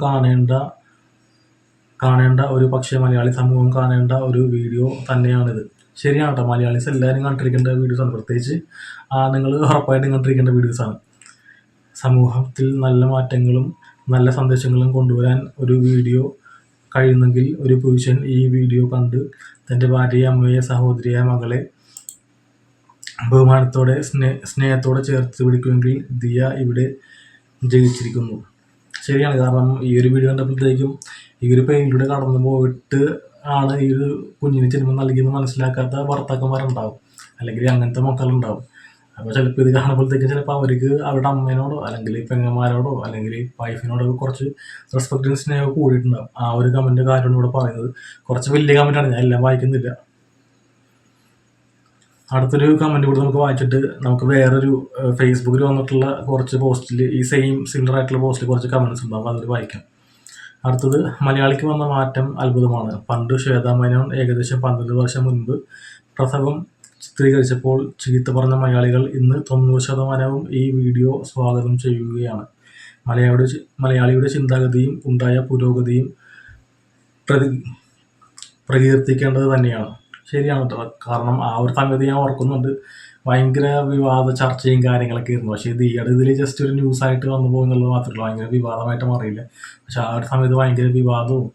കാണേണ്ട ഒരു പക്ഷേ മലയാളി സമൂഹം കാണേണ്ട ഒരു വീഡിയോ തന്നെയാണിത്. ശരിയാണ് കേട്ടോ, മലയാളീസ് എല്ലാവരും കണ്ടിരിക്കേണ്ട വീഡിയോസാണ്. പ്രത്യേകിച്ച് നിങ്ങൾ ഉറപ്പായിട്ടും കണ്ടിരിക്കേണ്ട വീഡിയോസാണ്. സമൂഹത്തിൽ നല്ല മാറ്റങ്ങളും നല്ല സന്ദേശങ്ങളും കൊണ്ടുവരാൻ ഒരു വീഡിയോ കഴിയുന്നെങ്കിൽ ഒരു പുരുഷൻ ഈ വീഡിയോ കണ്ട് തൻ്റെ ഭാര്യയെ, അമ്മയെ, സഹോദരിയെ, മകളെ ബഹുമാനത്തോടെ സ്നേഹത്തോടെ ചേർത്ത് പിടിക്കുമെങ്കിൽ ദിയ ഇവിടെ ജയിച്ചിരിക്കുന്നു. ശരിയാണ്. കാരണം ഈ ഒരു വീഡിയോ കണ്ടപ്പോഴത്തേക്കും ഈ ഒരു പെയിനിലൂടെ കടന്നു പോയിട്ട് ആണ് ഈ ഒരു കുഞ്ഞിന് ജന്മം നൽകിയെന്ന് മനസ്സിലാക്കാത്ത ഭർത്താക്കന്മാരുണ്ടാവും, അല്ലെങ്കിൽ അങ്ങനത്തെ മക്കളുണ്ടാവും. അപ്പോൾ ചിലപ്പോൾ ഇത് കാണുമ്പോഴത്തേക്കും ചിലപ്പോൾ അവർക്ക് അവരുടെ അമ്മേനോടോ അല്ലെങ്കിൽ പെങ്ങന്മാരോടോ അല്ലെങ്കിൽ വൈഫിനോടോ കുറച്ച് റെസ്പെക്റ്റും സ്നേഹമോ കൂടിയിട്ടുണ്ടാവും. ആ ഒരു കമൻറ്റ് കാര്യമാണ് ഇവിടെ പറയുന്നത്. കുറച്ച് വലിയ കമൻറ്റാണ്, ഞാൻ എല്ലാം വായിക്കുന്നില്ല. അടുത്തൊരു കമൻറ്റ് കൂടി നമുക്ക് വായിച്ചിട്ട് നമുക്ക് വേറൊരു ഫേസ്ബുക്കിൽ വന്നിട്ടുള്ള കുറച്ച് പോസ്റ്റിൽ ഈ സിമിലർ ആയിട്ടുള്ള പോസ്റ്റിൽ കുറച്ച് കമൻറ്റ്സ് ഉണ്ടാവും, അതൊരു വായിക്കാം. അടുത്തത്, മലയാളിക്ക് വന്ന മാറ്റം അത്ഭുതമാണ്. പണ്ട് ശ്വേതാ മേനോൻ ഏകദേശം 12 വർഷം മുൻപ് പ്രസവം ചിത്രീകരിച്ചപ്പോൾ ചീത്ത പറഞ്ഞ മലയാളികൾ ഇന്ന് 90% ഈ വീഡിയോ സ്വാഗതം ചെയ്യുകയാണ്. മലയാളിയുടെ ചിന്താഗതിയും ഉണ്ടായ പുരോഗതിയും പ്രകീർത്തിക്കേണ്ടത് തന്നെയാണ്. ശരിയാണ് കേട്ടോ. കാരണം ആ ഒരു സമയത്ത് ഞാൻ ഓർക്കുന്നുണ്ട്, ഭയങ്കര വിവാദ ചർച്ചയും കാര്യങ്ങളൊക്കെ ആയിരുന്നു. പക്ഷേ ഇത് ഈയിടെ ഇതിൽ ജസ്റ്റ് ഒരു ന്യൂസായിട്ട് വന്നു പോകുന്നുള്ളത് മാത്രമല്ല, ഭയങ്കര വിവാദമായിട്ട് മാറിയില്ല. പക്ഷെ ആ ഒരു സമയത്ത് ഭയങ്കര വിവാദവും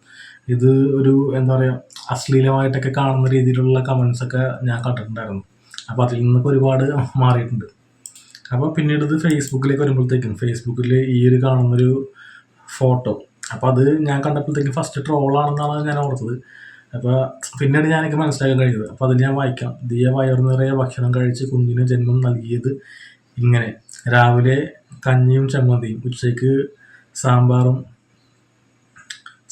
ഇത് ഒരു എന്താ പറയുക അശ്ലീലമായിട്ടൊക്കെ കാണുന്ന രീതിയിലുള്ള കമൻസൊക്കെ ഞാൻ കണ്ടിട്ടുണ്ടായിരുന്നു. അപ്പോൾ അതിൽ നിന്നൊക്കെ ഒരുപാട് മാറിയിട്ടുണ്ട്. അപ്പോൾ പിന്നീട് ഇത് ഫേസ്ബുക്കിലേക്ക് വരുമ്പോഴത്തേക്കും ഫേസ്ബുക്കിൽ ഈ ഒരു കാണുന്നൊരു ഫോട്ടോ, അപ്പോൾ അത് ഞാൻ കണ്ടപ്പോഴത്തേക്കും ഫസ്റ്റ് ട്രോളാണെന്നാണ് ഞാൻ ഓർത്തത്. അപ്പോൾ പിന്നീട് ഞാനൊക്കെ മനസ്സിലാക്കാൻ കഴിഞ്ഞത്. അപ്പോൾ അതിൽ ഞാൻ വായിക്കാം. ദിയ വയറു നിറയെ ഭക്ഷണം കഴിച്ച് കുഞ്ഞിന് ജന്മം നൽകിയത് ഇങ്ങനെ: രാവിലെ കഞ്ഞിയും ചമ്മന്തിയും, ഉച്ചയ്ക്ക് സാമ്പാറും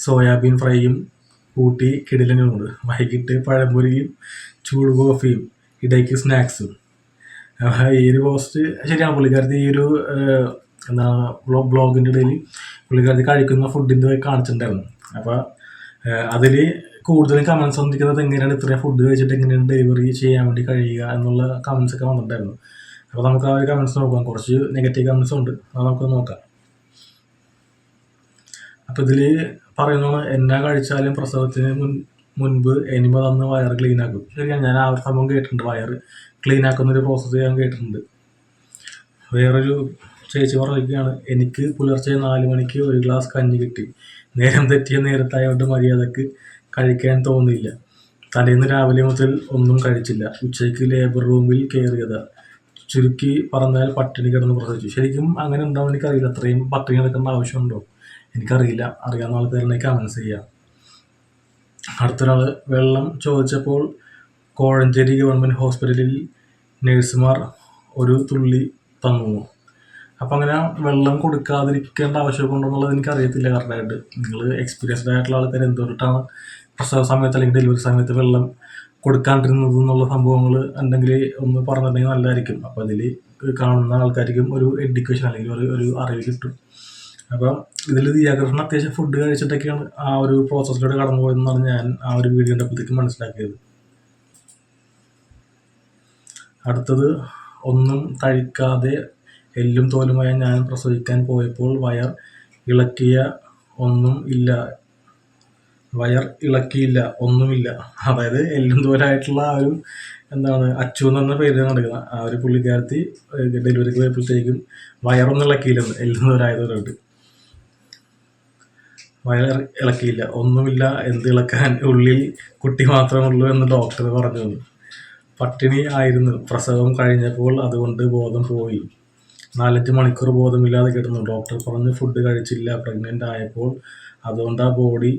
സോയാബീൻ ഫ്രൈയും കൂട്ടി കിടിലനുണ്ട്, വൈകിട്ട് പഴംപൊരിയും ചൂട് കോഫിയും, ഇടയ്ക്ക് സ്നാക്സും. ഈ ഒരു പോസ്റ്റ് ശരിയാണ്. പുള്ളിക്കാരത്തി ഈ ഒരു ബ്ലോഗിൻ്റെ ഇടയിൽ പുള്ളിക്കാരത്തി കഴിക്കുന്ന ഫുഡിൻ്റെ കാണിച്ചിട്ടുണ്ടായിരുന്നു. അപ്പോൾ അതിൽ കൂടുതലും കമൻസ് വന്നിരിക്കുന്നത് എങ്ങനെയാണ് ഇത്രയും ഫുഡ് കഴിച്ചിട്ട് എങ്ങനെയാണ് ഡെലിവറി ചെയ്യാൻ വേണ്ടി കഴിയുക എന്നുള്ള കമൻസൊക്കെ വന്നിട്ടുണ്ടായിരുന്നു. അപ്പോൾ നമുക്ക് ആ ഒരു കമൻസ് നോക്കാം. കുറച്ച് നെഗറ്റീവ് കമൻസ് ഉണ്ട്, അത് നമുക്ക് നോക്കാം. അപ്പോൾ ഇതിൽ പറയുന്നത് എന്നാ കഴിച്ചാലും പ്രസവത്തിന് മുൻപ് എനിമ തന്ന് വയറ് ക്ലീൻ ആക്കും. ശരിയാണ്, ഞാൻ ആ ഒരു സംഭവം കേട്ടിട്ടുണ്ട്. വയറ് ക്ലീൻ ആക്കുന്നൊരു പ്രോസസ്സ് ഞാൻ കേട്ടിട്ടുണ്ട്. വേറൊരു ചേച്ചി പറയുകയാണ്, എനിക്ക് പുലർച്ചെ 4 മണിക്ക് ഒരു ഗ്ലാസ് കഞ്ഞി കിട്ടി. നേരം തെറ്റിയ നേരത്തായതുകൊണ്ട് മര്യാദക്ക് കഴിക്കാൻ തോന്നിയില്ല. തലേന്ന് രാവിലെ മുതൽ ഒന്നും കഴിച്ചില്ല. ഉച്ചയ്ക്ക് ലേബർ റൂമിൽ കയറിയതാ. ചുരുക്കി പറഞ്ഞാൽ പട്ടിണി കിടന്ന് പ്രസവിച്ചു. ശരിക്കും അങ്ങനെ ഉണ്ടാവും എനിക്കറിയില്ല. അത്രയും പട്ടിണി കിടക്കേണ്ട ആവശ്യമുണ്ടോ എനിക്കറിയില്ല. അറിയാവുന്ന ആൾക്കാരെ കമൻസ് ചെയ്യാം. അടുത്തൊരാൾ, വെള്ളം ചോദിച്ചപ്പോൾ കോഴഞ്ചേരി ഗവൺമെൻറ് ഹോസ്പിറ്റലിൽ നഴ്സുമാർ ഒരു തുള്ളി തന്നു. അപ്പം അങ്ങനെ വെള്ളം കൊടുക്കാതിരിക്കേണ്ട ആവശ്യമൊക്കെ ഉണ്ടെന്നുള്ളത് എനിക്കറിയത്തില്ല കറക്റ്റായിട്ട്. നിങ്ങൾ എക്സ്പീരിയൻസ്ഡ് ആയിട്ടുള്ള ആൾക്കാർ എന്തുകൊണ്ടിട്ടാണ് പ്രസവ സമയത്ത് അല്ലെങ്കിൽ ഡെലിവറി സമയത്ത് വെള്ളം കൊടുക്കാണ്ടിരുന്നത് എന്നുള്ള സംഭവങ്ങൾ ഉണ്ടെങ്കിൽ ഒന്ന് പറഞ്ഞിട്ടുണ്ടെങ്കിൽ നല്ലതായിരിക്കും. അപ്പോൾ അതിൽ കാണുന്ന ആൾക്കാർക്കും ഒരു എഡ്യൂക്കേഷൻ അല്ലെങ്കിൽ ഒരു അറിവ് കിട്ടും. അപ്പം ഇതിൽ ദിയാകൃഷ്ണൻ അത്യാവശ്യം ഫുഡ് കഴിച്ചിട്ടൊക്കെയാണ് ആ ഒരു പ്രോസസ്സിലൂടെ കടന്നു പോയതെന്നാണ് ഞാൻ ആ ഒരു വീഡിയോ കണ്ടപ്പോഴത്തേക്കും മനസ്സിലാക്കിയത്. അടുത്തത്, ഒന്നും കഴിക്കാതെ എല്ലും തോലുമായ ഞാൻ പ്രസവിക്കാൻ പോയപ്പോൾ വയർ ഇളക്കിയില്ല ഒന്നുമില്ല. അതായത് എല്ലും തോലായിട്ടുള്ള ആ ഒരു അച്ചു എന്ന് പറഞ്ഞ പേര് നടക്കുന്ന ആ ഒരു പുള്ളിക്കാരത്തി ഡെലിവറിക്ക് പോയപ്പോഴത്തേക്കും വയറൊന്നും ഇളക്കിയില്ലെന്ന്, എല്ലും തോലായതുകൊണ്ട് വയർ ഇളക്കിയില്ല ഒന്നുമില്ല. എന്ത് ഇളക്കാൻ, ഉള്ളിൽ കുട്ടി മാത്രമേ ഉള്ളൂ എന്ന് ഡോക്ടർ പറഞ്ഞു. പട്ടിണി ആയിരുന്നു പ്രസവം കഴിഞ്ഞപ്പോൾ, അതുകൊണ്ട് ബോധം പോയി. 4-5 മണിക്കൂർ ബോധമില്ലാതെ കിടന്നു. ഡോക്ടർ പറഞ്ഞു ഫുഡ് കഴിച്ചില്ല, പ്രഗ്നൻ്റ് ആയപ്പോൾ, അതുകൊണ്ട് ആ ബോഡി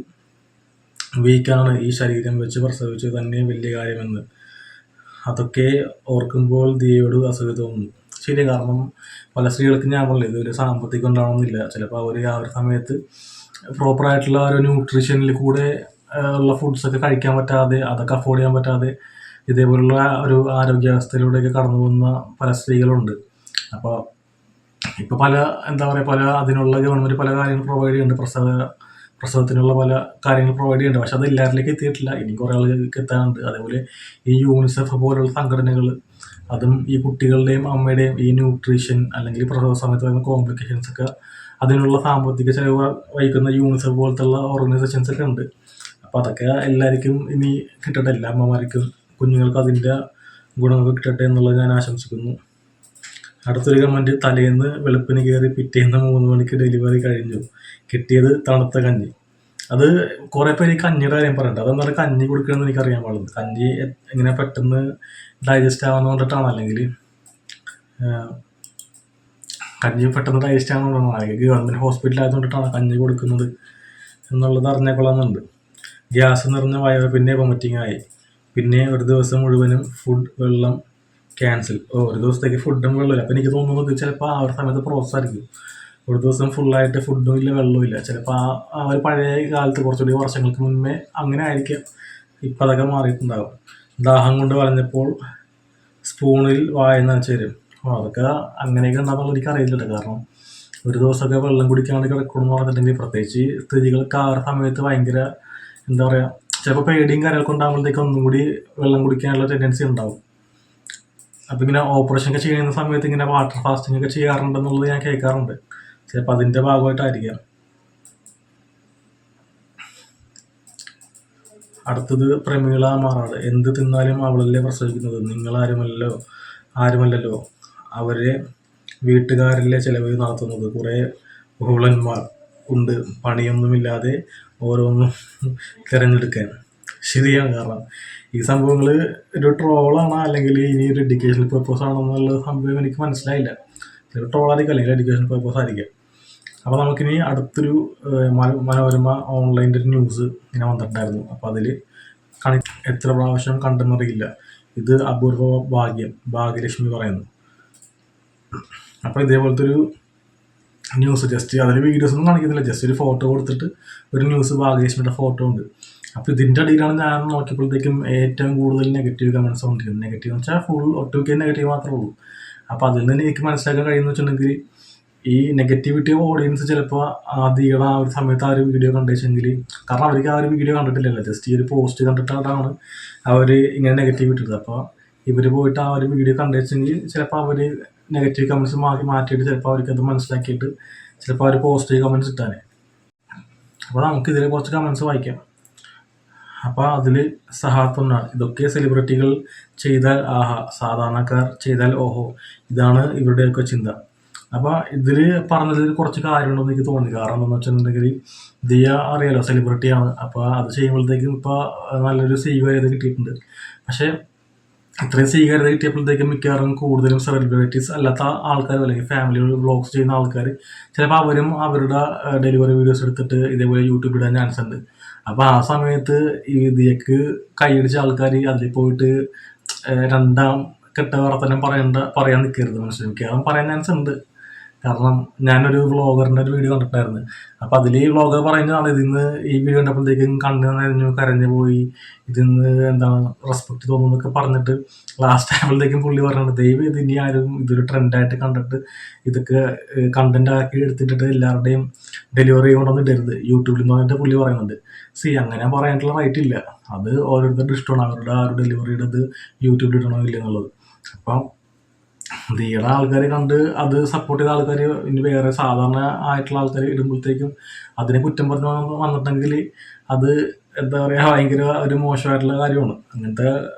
വീക്കാണ്. ഈ ശരീരം വെച്ച് പ്രസവിച്ചു തന്നെ വലിയ കാര്യമെന്ന്. അതൊക്കെ ഓർക്കുമ്പോൾ ദിയയോട് അസുഖം തോന്നുന്നു. ശരി, കാരണം പല സ്ത്രീകൾക്കും ഞാൻ പറഞ്ഞില്ല ഇതൊരു സാമ്പത്തികം ഉണ്ടാവണമെന്നില്ല. ചിലപ്പോൾ അവർ ആ ഒരു സമയത്ത് പ്രോപ്പറായിട്ടുള്ള ഒരു ന്യൂട്രീഷനിൽ കൂടെ ഉള്ള ഫുഡ്സൊക്കെ കഴിക്കാൻ പറ്റാതെ, അതൊക്കെ അഫോർഡ് ചെയ്യാൻ പറ്റാതെ ഇതേപോലുള്ള ഒരു ആരോഗ്യാവസ്ഥയിലൂടെയൊക്കെ കടന്നു പോകുന്ന പല സ്ത്രീകളുണ്ട്. അപ്പോൾ ഇപ്പോൾ പല അതിനുള്ള ഗവൺമെൻറ് പല കാര്യങ്ങൾ പ്രൊവൈഡ് ചെയ്യുന്നുണ്ട്. പ്രസവത്തിനുള്ള പല കാര്യങ്ങൾ പ്രൊവൈഡ് ചെയ്യുന്നുണ്ട്. പക്ഷെ അത് എല്ലാവരിലേക്ക് എത്തിയിട്ടില്ല. ഇനി കുറേ ആളുകൾക്ക് എത്താനുണ്ട്. അതേപോലെ ഈ യൂണിസെഫ് പോലുള്ള സംഘടനകൾ, അതും ഈ കുട്ടികളുടെയും അമ്മയുടെയും ഈ ന്യൂട്രീഷൻ അല്ലെങ്കിൽ പ്രസവ സമയത്ത് വരുന്ന കോംപ്ലിക്കേഷൻസ് ഒക്കെ അതിനുള്ള സാമ്പത്തിക ചെലവ് വഹിക്കുന്ന യൂണിസെഫ് പോലത്തുള്ള ഓർഗനൈസേഷൻസ് ഒക്കെ ഉണ്ട്. അപ്പോൾ അതൊക്കെ എല്ലാവർക്കും ഇനി കിട്ടട്ടെ, എല്ലാ അമ്മമാർക്കും കുഞ്ഞുങ്ങൾക്ക് അതിൻ്റെ ഗുണങ്ങൾ കിട്ടട്ടെ എന്നുള്ളത് ഞാൻ ആശംസിക്കുന്നു. അടുത്തൊരു കമൻറ്റ്, തലേന്ന് വെളുപ്പിന് കയറി പിറ്റേന്ന് 3 മണിക്ക് ഡെലിവറി കഴിഞ്ഞു, കിട്ടിയത് തണുത്ത കഞ്ഞി. അത് കുറേ പേര് കഞ്ഞിയുടെ കാര്യം പറയണ്ട. അതെന്താണ് കഞ്ഞി കൊടുക്കണമെന്ന് എനിക്കറിയാൻ പാടുള്ളൂ. കഞ്ഞി എങ്ങനെ പെട്ടെന്ന് ഡൈജസ്റ്റ് ആവാന്ന് കൊണ്ടിട്ടാണ്, അല്ലെങ്കിൽ കഞ്ഞി പെട്ടെന്ന് ഡൈജസ്റ്റ് ആവുന്നതുകൊണ്ടാണ്, അല്ലെങ്കിൽ ഗവൺമെൻറ് ഹോസ്പിറ്റൽ ആയതുകൊണ്ടിട്ടാണ് കഞ്ഞി കൊടുക്കുന്നത് എന്നുള്ളത് അറിഞ്ഞേക്കൊള്ളാമെന്നുണ്ട്. ഗ്യാസ് നിറഞ്ഞ വയറ്, പിന്നെ വൊമിറ്റിംഗ് ആയി. പിന്നെ ഒരു ദിവസം മുഴുവനും വെള്ളം ക്യാൻസൽ. ഒരു ദിവസത്തേക്ക് ഫുഡും വെള്ളമില്ല. അപ്പോൾ എനിക്ക് തോന്നുന്നത് ചിലപ്പോൾ ആ ഒരു സമയത്ത് പ്രോസസ് ആയിരിക്കും. ഒരു ദിവസം ഫുള്ളായിട്ട് ഫുഡും ഇല്ല വെള്ളവും ഇല്ല. ചിലപ്പോൾ ആ ഒരു പഴയ കാലത്ത് കുറച്ചുകൂടി വർഷങ്ങൾക്ക് മുന്നേ അങ്ങനെ ആയിരിക്കാം. ഇപ്പം അതൊക്കെ മാറിയിട്ടുണ്ടാകും. ദാഹം കൊണ്ട് വലഞ്ഞപ്പോൾ സ്പൂണിൽ വായന ചേരും. അതൊക്കെ അങ്ങനെയൊക്കെ ഉണ്ടാകുമ്പോൾ എനിക്കറിയില്ല. കാരണം ഒരു ദിവസമൊക്കെ വെള്ളം കുടിക്കാണ്ട് കിടക്കണമെന്ന് പറഞ്ഞിട്ടുണ്ടെങ്കിൽ, പ്രത്യേകിച്ച് സ്ത്രീകൾക്ക് ആ ഒരു സമയത്ത് ഭയങ്കര ചിലപ്പോൾ പേടിയും കാര്യങ്ങളൊക്കെ ഉണ്ടാകുമ്പോഴത്തേക്ക് ഒന്നും കൂടി വെള്ളം കുടിക്കാനുള്ള ടെൻഡൻസി ഉണ്ടാവും. അപ്പം ഇങ്ങനെ ഓപ്പറേഷൻ ഒക്കെ ചെയ്യുന്ന സമയത്ത് ഇങ്ങനെ വാട്ടർ ഫാസ്റ്റിംഗ് ഒക്കെ ചെയ്യാറുണ്ടെന്നുള്ളത് ഞാൻ കേൾക്കാറുണ്ട്. ചിലപ്പോൾ അതിൻ്റെ ഭാഗമായിട്ടായിരിക്കാം. അടുത്തത്, പ്രമീള മാറാട്, എന്ത് തിന്നാലും അവളല്ലേ പ്രസവിക്കുന്നത്, ആരുമല്ലല്ലോ അവരെ വീട്ടുകാരല്ലേ ചിലവ് നടത്തുന്നത്. കുറേ ബഹുളന്മാർ ഉണ്ട് പണിയൊന്നുമില്ലാതെ ഓരോന്നും തിരഞ്ഞെടുക്കാൻ. ശരിയാണ്, കാരണം ഈ സംഭവങ്ങൾ ഒരു ട്രോളാണ് അല്ലെങ്കിൽ ഇനി ഒരു എഡ്യൂക്കേഷണൽ പർപ്പസ് ആണെന്നുള്ള സംഭവം എനിക്ക് മനസ്സിലായില്ല. ഒരു ട്രോളായിരിക്കും അല്ലെങ്കിൽ എഡ്യൂക്കേഷൻ പർപ്പസ് ആയിരിക്കാം. അപ്പോൾ നമുക്കിനി അടുത്തൊരു മനോരമ ഓൺലൈൻ്റെ ഒരു ന്യൂസ് ഇങ്ങനെ വന്നിട്ടുണ്ടായിരുന്നു. അപ്പോൾ അതിൽ എത്ര പ്രാവശ്യം കണ്ടെന്നറിയില്ല, ഇത് അപൂർവ ഭാഗ്യലക്ഷ്മി പറയുന്നു. അപ്പോൾ ഇതേപോലത്തെ ഒരു ന്യൂസ്, ജസ്റ്റ് അതിൽ വീഡിയോസ് ഒന്നും കാണിക്കുന്നില്ല, ജസ്റ്റ് ഒരു ഫോട്ടോ കൊടുത്തിട്ട് ഒരു ന്യൂസ് ഭാഗ്യലക്ഷ്മിയുടെ ഫോട്ടോ ഉണ്ട്. അപ്പോൾ ഇതിൻ്റെ അടിയിലാണ് ഞാൻ നോക്കിയപ്പോഴത്തേക്കും ഏറ്റവും കൂടുതൽ നെഗറ്റീവ് കമൻറ്റ്സ് വന്നിരിക്കുന്നത്. നെഗറ്റീവ് എന്ന് വെച്ചാൽ ഒട്ടുമിക്ക നെഗറ്റീവ് മാത്രമേ ഉള്ളൂ. അപ്പോൾ അതിൽ നിന്ന് എനിക്ക് മനസ്സിലാക്കാൻ കഴിയുമെന്ന് വെച്ചിട്ടുണ്ടെങ്കിൽ, ഈ നെഗറ്റിവിറ്റി ഓഡിയൻസ് ചിലപ്പോൾ ആദ്യം ആ ഒരു സമയത്ത് ആ ഒരു വീഡിയോ കണ്ടുവെച്ചെങ്കിൽ, കാരണം അവർക്ക് ആ ഒരു വീഡിയോ കണ്ടിട്ടില്ലല്ലോ, ജസ്റ്റ് ഈ ഒരു പോസ്റ്റ് കണ്ടിട്ടാണ് അവർ ഇങ്ങനെ നെഗറ്റീവ് ഇട്ടത്. അപ്പോൾ ഇവർ പോയിട്ട് ആ ഒരു വീഡിയോ കണ്ടുവെച്ചെങ്കിൽ ചിലപ്പോൾ അവർ നെഗറ്റീവ് കമൻസ് മാറ്റിയിട്ട് ചിലപ്പോൾ അവർക്കത് മനസ്സിലാക്കിയിട്ട് ചിലപ്പോൾ അവർ പോസിറ്റീവ് കമൻസ് ഇട്ടാനെ. അപ്പോൾ നമുക്കിതിൽ കുറച്ച് കമൻസ് വായിക്കാം. അപ്പോൾ അതിൽ സഹാത്തൊന്നാണ്, ഇതൊക്കെ സെലിബ്രിറ്റികൾ ചെയ്താൽ ആഹാ, സാധാരണക്കാർ ചെയ്താൽ ഓഹോ, ഇതാണ് ഇവരുടെയൊക്കെ ചിന്ത. അപ്പോൾ ഇതിൽ പറഞ്ഞതിൽ കുറച്ച് കാര്യമുണ്ടെന്ന് എനിക്ക് തോന്നി. കാരണം എന്താണെന്ന് വെച്ചിട്ടുണ്ടെങ്കിൽ ദിയ അറിയാലോ സെലിബ്രിറ്റിയാണ്. അപ്പോൾ അത് ചെയ്യുമ്പോഴത്തേക്കും ഇപ്പോൾ നല്ലൊരു സ്വീകാര്യത കിട്ടിയിട്ടുണ്ട്. പക്ഷേ ഇത്രയും സ്വീകാര്യത കിട്ടിയപ്പോഴത്തേക്കും മിക്കവാറും കൂടുതലും സെലിബ്രിറ്റീസ് അല്ലാത്ത ആൾക്കാരും അല്ലെങ്കിൽ ഫാമിലി വ്ളോഗ്സ് ചെയ്യുന്ന ആൾക്കാർ ചിലപ്പോൾ അവരും അവരുടെ ഡെലിവറി വീഡിയോസ് എടുത്തിട്ട് ഇതേപോലെ യൂട്യൂബിൽ ഇടാൻ ചാൻസ് ഉണ്ട്. അപ്പോൾ ആ സമയത്ത് ഈ ദിയക്ക് കൈയടിച്ച ആൾക്കാർ അതിൽ പോയിട്ട് രണ്ടാം കെട്ട വർത്തനം പറയാൻ നിൽക്കരുത്. മിക്കവാറും പറയാൻ ചാൻസ് ഉണ്ട്. കാരണം ഞാനൊരു വ്ളോഗറിൻ്റെ ഒരു വീഡിയോ കണ്ടിട്ടായിരുന്നു. അപ്പോൾ അതിൽ ഈ വ്ളോഗർ പറയുന്നതാണ്, ഇതിന്ന് ഈ വീഡിയോ കണ്ടപ്പോഴത്തേക്കും കണ്ണ് നനഞ്ഞു കരഞ്ഞു പോയി, ഇതിന്ന് എന്താണ് റെസ്പെക്ട് തോന്നുന്നു എന്നൊക്കെ പറഞ്ഞിട്ട് ലാസ്റ്റ് ആയപ്പോഴത്തേക്കും പുള്ളി പറഞ്ഞിട്ട് ദൈവം ഇതിനി ആരും ഇതൊരു ട്രെൻഡായിട്ട് കണ്ടിട്ട് ഇതൊക്കെ കണ്ടന്റ് ആക്കി എടുത്തിട്ട് എല്ലാവരുടെയും ഡെലിവറി കൊണ്ടൊന്നും ഇടരുത് യൂട്യൂബിൽ എന്ന് പറഞ്ഞിട്ട് പുള്ളി പറയുന്നുണ്ട്. അങ്ങനെ പറയാനായിട്ടുള്ള റൈറ്റ് ഇല്ല. അത് ഓരോരുത്തരുടെ ഇഷ്ടമാണ്, അവരുടെ ആ ഒരു ഡെലിവറിയുടെ ഇത് യൂട്യൂബിൽ ഇടണോ ഇല്ല എന്നുള്ളത്. അപ്പം ദിയുടെ ആൾക്കാർ കണ്ട് അത് സപ്പോർട്ട് ചെയ്ത ആൾക്കാർ ഇനി വേറെ സാധാരണ ആയിട്ടുള്ള ആൾക്കാർ ഇടുമ്പോഴത്തേക്കും അതിനെ കുറ്റം പറഞ്ഞു വന്നിട്ടെങ്കിൽ അത് എന്താ പറയുക, ഭയങ്കര ഒരു മോശമായിട്ടുള്ള കാര്യമാണ്. അങ്ങനത്തെ